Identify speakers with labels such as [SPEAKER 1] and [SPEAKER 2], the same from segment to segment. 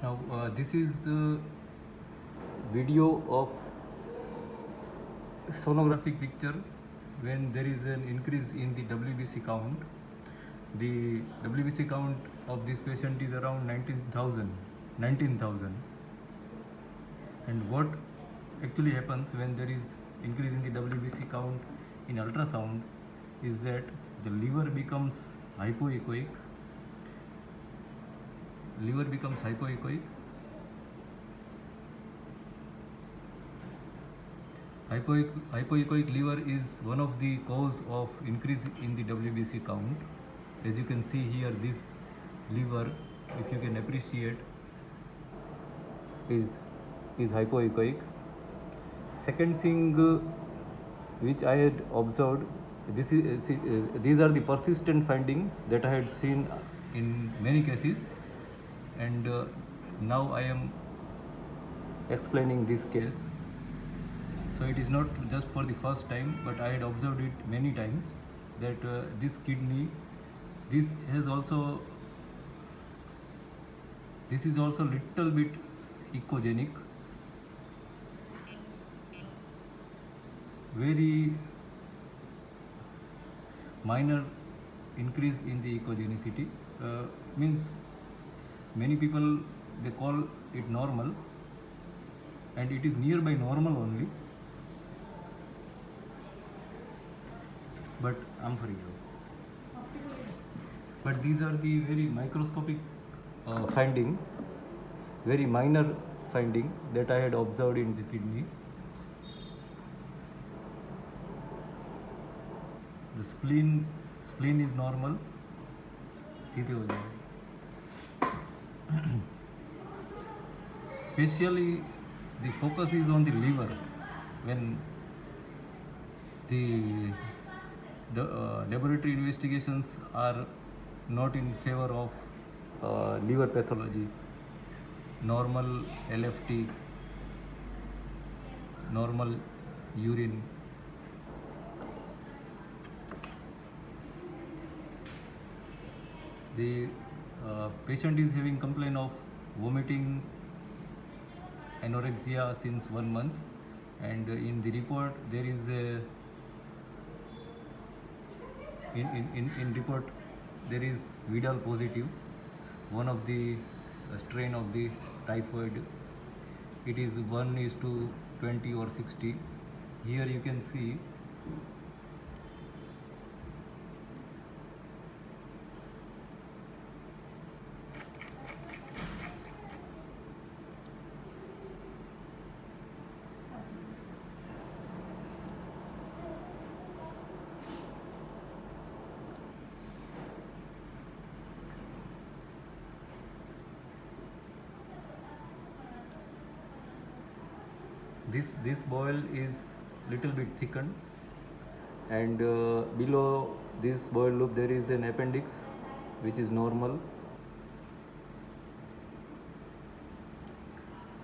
[SPEAKER 1] Now this is video of sonographic picture when there is an increase in the WBC count. The WBC count of this patient is around 19,000. And what actually happens when there is increase in the WBC count in ultrasound is that the liver becomes hypoechoic. Hypoechoic liver is one of the cause of increase in the WBC count. As you can see here, this liver, if you can appreciate, is hypoechoic. Second thing which I had observed, these are the persistent findings that I had seen in many cases, and now I am explaining this case. So it is not just for the first time, but I had observed it many times that this kidney, this is also little bit echogenic, very minor increase in the echogenicity, means many people they call it normal, and it is nearby normal only, but I'm for you. But these are the very microscopic finding, very minor finding that I had observed in the kidney. The spleen is normal. सीधे हो जाएगा. Especially the focus is on the liver when the laboratory investigations are not in favor of liver pathology. Normal LFT, normal urine. The patient is having complaint of vomiting, anorexia since 1 month, and in the report there is a in report there is Vidal positive, one of the strain of the typhoid. It is 1:20 or 60. Here you can see this boil is little bit thickened, and below this boil loop there is an appendix which is normal.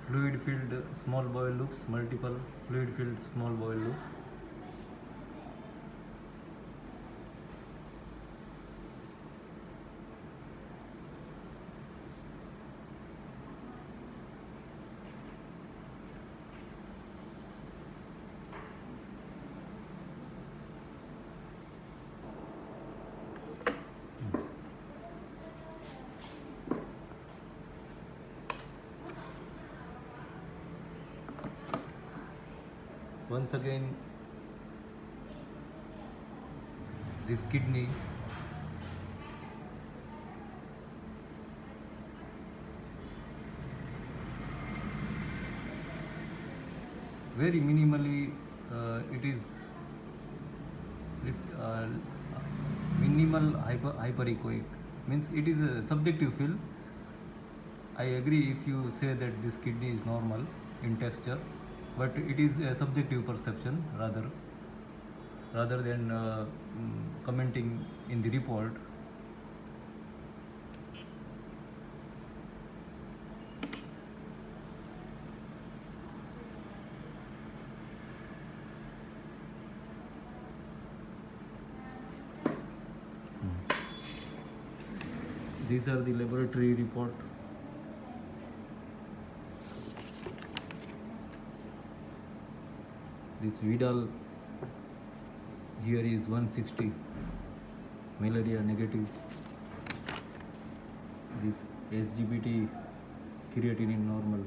[SPEAKER 1] Fluid filled small boil loops, multiple fluid filled small boil loops. Once again, this kidney very minimally it is minimal hyperechoic, means it is a subjective feel. I agree if you say that this kidney is normal in texture, but it is a subjective perception rather than commenting in the report. These are the laboratory report. This Vidal here is 160, malaria negative. This SGBT creatinine normal.